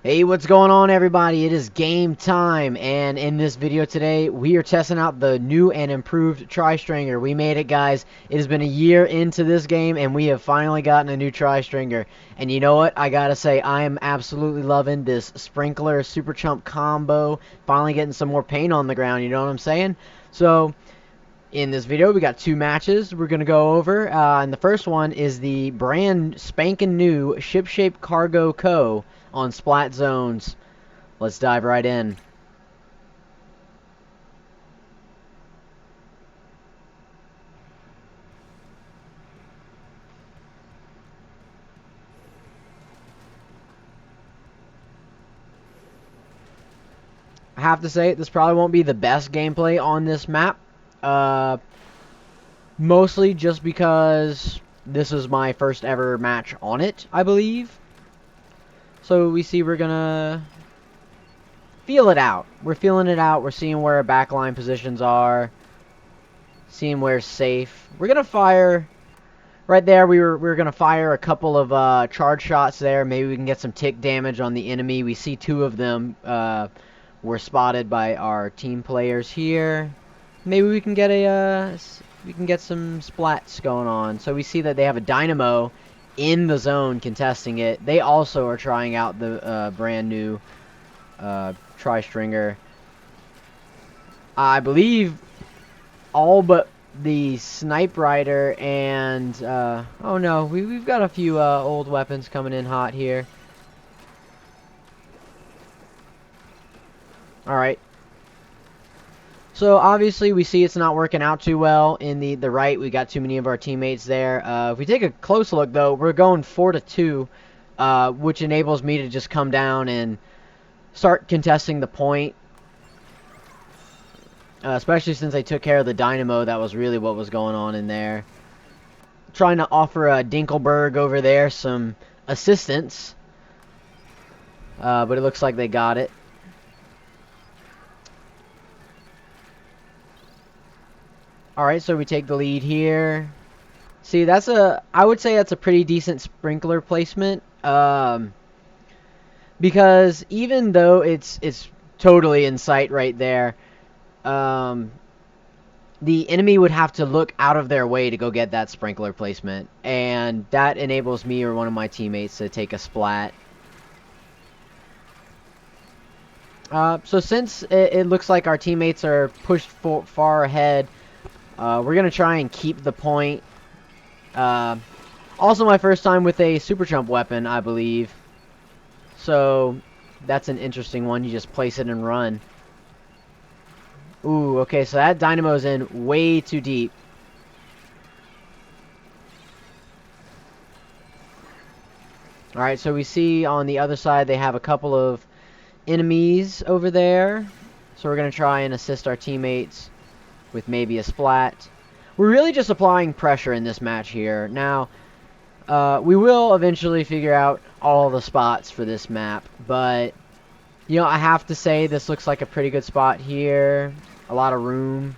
Hey, what's going on, everybody? It is game time, and in this video today, we are testing out the new and improved tri-stringer. We made it, guys. It has been a year into this game, and we have finally gotten a new tri-stringer. And you know what? I gotta say, I am absolutely loving this sprinkler super chump combo. Finally getting some more paint on the ground, you know what I'm saying? So, in this video, we got two matches we're going to go over. And the first one is the brand spanking new Ship-Shape Cargo Co. on Splat Zones. Let's dive right in. I have to say, this probably won't be the best gameplay on this map. Mostly just because this is my first ever match on it, I believe. So we see we're going to feel it out. We're feeling it out. We're seeing where our backline positions are. Seeing where's safe. We're going to fire... Right there, we were going to fire a couple of charge shots there. Maybe we can get some tick damage on the enemy. We see two of them were spotted by our team players here. Maybe we can get some splats going on. So we see that they have a dynamo in the zone contesting it. They also are trying out the brand new tri-stringer. I believe all but the snipe rider and oh no, we've got a few old weapons coming in hot here. Alright, so obviously we see it's not working out too well in the right. We got too many of our teammates there. If we take a close look though, we're going 4-2, which enables me to just come down and start contesting the point. Especially since they took care of the dynamo. That was really what was going on in there. Trying to offer Dinkelberg over there some assistance. But it looks like they got it. Alright, so we take the lead here. See, I would say that's a pretty decent sprinkler placement. Because even though it's totally in sight right there, the enemy would have to look out of their way to go get that sprinkler placement. And that enables me or one of my teammates to take a splat. So since it looks like our teammates are pushed far ahead, we're going to try and keep the point. Also my first time with a super jump weapon, I believe. So that's an interesting one. You just place it and run. Ooh, okay, so that dynamo's in way too deep. Alright, so we see on the other side they have a couple of enemies over there. So we're going to try and assist our teammates with maybe a splat. We're really just applying pressure in this match here. Now, we will eventually figure out all the spots for this map, but, you know, I have to say this looks like a pretty good spot here. A lot of room.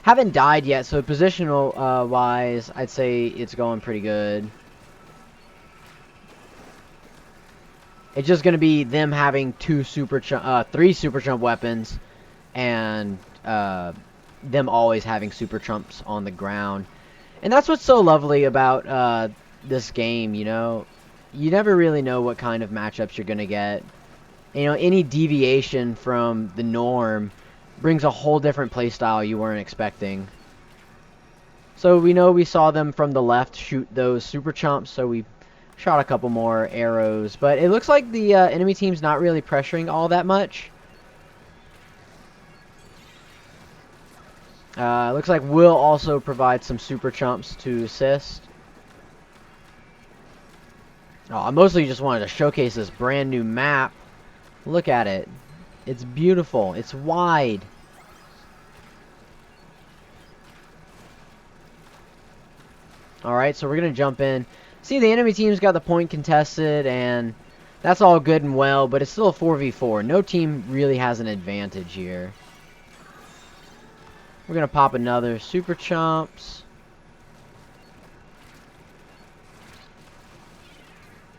Haven't died yet, so positional wise, I'd say it's going pretty good. It's just going to be them having three super jump weapons, and them always having super jumps on the ground. And that's what's so lovely about this game, you know. You never really know what kind of matchups you're going to get. You know, any deviation from the norm brings a whole different playstyle you weren't expecting. So we know we saw them from the left shoot those super chumps, so we shot a couple more arrows. But it looks like the enemy team's not really pressuring all that much. Looks like we'll also provide some super chumps to assist. Oh, I mostly just wanted to showcase this brand new map. Look at it. It's beautiful. It's wide. Alright, so we're going to jump in. See, the enemy team's got the point contested, and that's all good and well, but it's still a 4v4. No team really has an advantage here. We're going to pop another super chumps.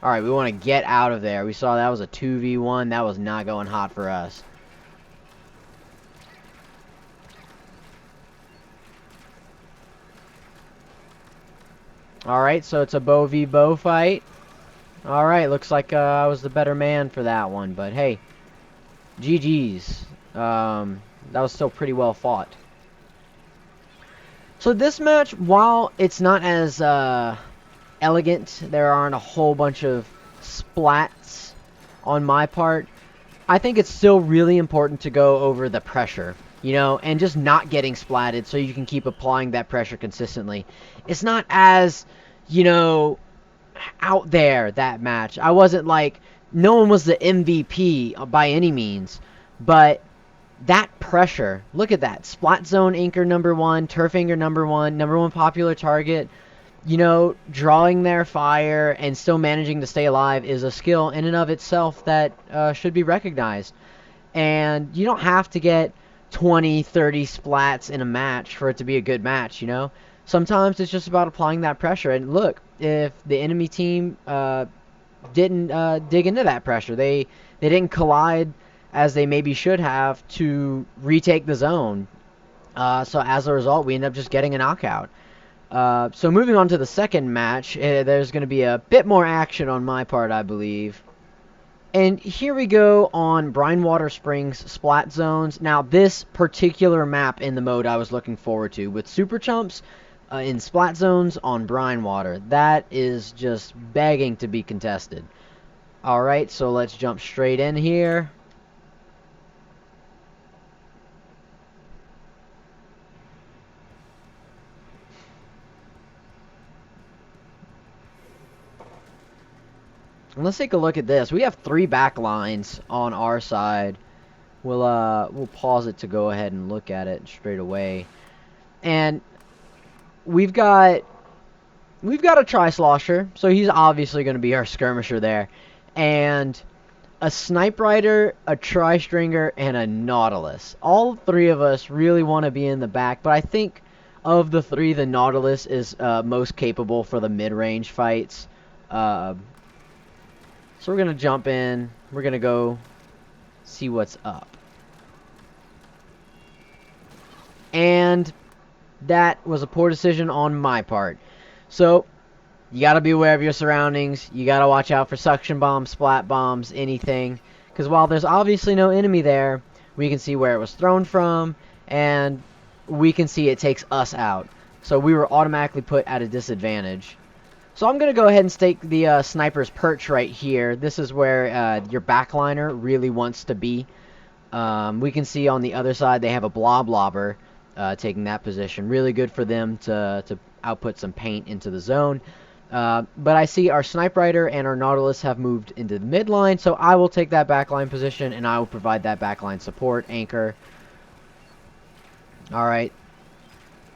Alright, we want to get out of there. We saw that was a 2v1. That was not going hot for us. Alright, so it's a bow v bow fight. Alright, looks like I was the better man for that one. But hey, GG's. That was still pretty well fought. So this match, while it's not as elegant, there aren't a whole bunch of splats on my part, I think it's still really important to go over the pressure, you know, and just not getting splatted so you can keep applying that pressure consistently. It's not as, you know, out there, that match. I wasn't like, no one was the MVP by any means, but that pressure, look at that. Splat zone anchor #1, turf anchor #1 popular target. You know, drawing their fire and still managing to stay alive is a skill in and of itself that should be recognized. And you don't have to get 20, 30 splats in a match for it to be a good match, you know? Sometimes it's just about applying that pressure. And look, if the enemy team didn't dig into that pressure, they didn't collide as they maybe should have to retake the zone. So as a result, we end up just getting a knockout. So moving on to the second match, there's going to be a bit more action on my part, I believe. And here we go on Brinewater Springs Splat Zones. Now, this particular map in the mode I was looking forward to, with Super Chumps in Splat Zones on Brinewater. That is just begging to be contested. Alright, so let's jump straight in here. Let's take a look at this. We have 3 back lines on our side. We'll pause it to go ahead and look at it straight away. And we've got a Tri-Slosher, so he's obviously going to be our skirmisher there. And a Snipe Rider, a Tri-Stringer, and a Nautilus. All 3 of us really want to be in the back, but I think of the 3, the Nautilus is most capable for the mid-range fights. So we're going to jump in. We're going to go see what's up. And that was a poor decision on my part. So, you got to be aware of your surroundings. You got to watch out for suction bombs, splat bombs, anything. Because while there's obviously no enemy there, we can see where it was thrown from. And we can see it takes us out. So we were automatically put at a disadvantage. So I'm going to go ahead and stake the sniper's perch right here. This is where your backliner really wants to be. We can see on the other side they have a blobber taking that position. Really good for them to output some paint into the zone. But I see our Snipe Rider and our Nautilus have moved into the midline, so I will take that backline position and I will provide that backline support anchor. Alright.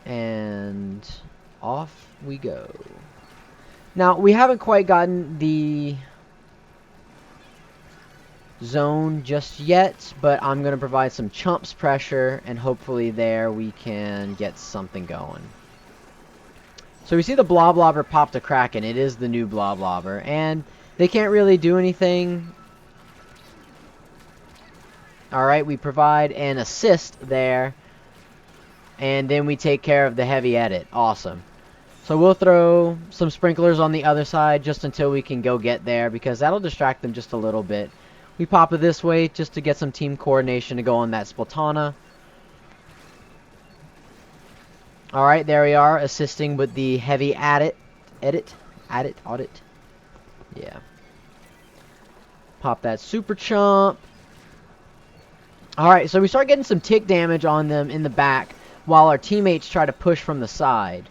And off we go. Now, we haven't quite gotten the zone just yet, but I'm going to provide some chumps pressure, and hopefully there we can get something going. So we see the blobber pop the Kraken. It is the new blobber, and they can't really do anything. Alright, we provide an assist there, and then we take care of the heavy edit. Awesome. So we'll throw some sprinklers on the other side just until we can go get there, because that'll distract them just a little bit. We pop it this way just to get some team coordination to go on that Splatana. Alright, there we are, assisting with the heavy audit. Yeah. Pop that super chump. Alright, so we start getting some tick damage on them in the back while our teammates try to push from the side.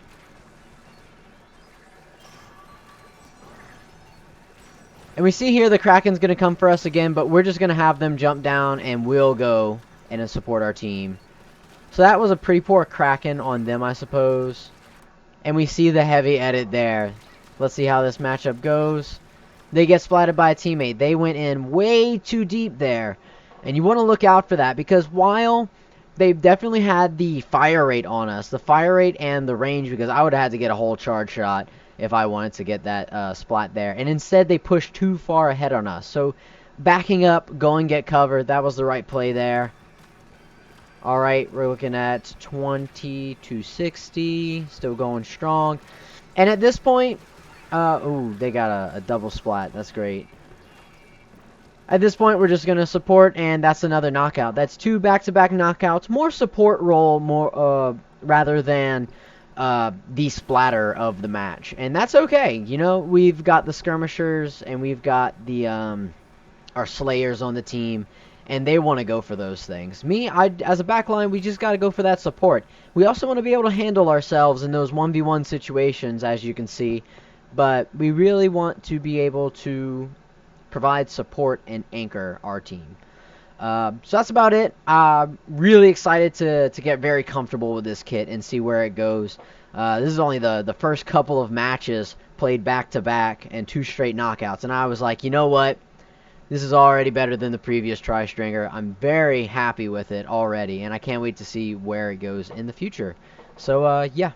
And we see here the Kraken's going to come for us again, but we're just going to have them jump down and we'll go and support our team. So that was a pretty poor Kraken on them, I suppose. And we see the heavy edit there. Let's see how this matchup goes. They get splatted by a teammate. They went in way too deep there. And you want to look out for that, because while they've definitely had the fire rate on us, the fire rate and the range, because I would have had to get a whole charge shot if I wanted to get that splat there. And instead, they pushed too far ahead on us. So backing up, go and get cover. That was the right play there. All right, we're looking at 20 to 60. Still going strong. And at this point, ooh, they got a double splat. That's great. At this point, we're just going to support, and that's another knockout. That's 2 back-to-back knockouts. More support role rather than the splatter of the match. And that's okay. You know, we've got the skirmishers, and we've got the our slayers on the team, and they want to go for those things. As a backline, we just got to go for that support. We also want to be able to handle ourselves in those 1v1 situations, as you can see. But we really want to be able to provide support and anchor our team. So that's about it. Really excited to get very comfortable with this kit and see where it goes. This is only the first couple of matches played back-to-back and 2 straight knockouts. And I was like, you know what? This is already better than the previous Tri-Stringer. I'm very happy with it already. And I can't wait to see where it goes in the future. So, yeah.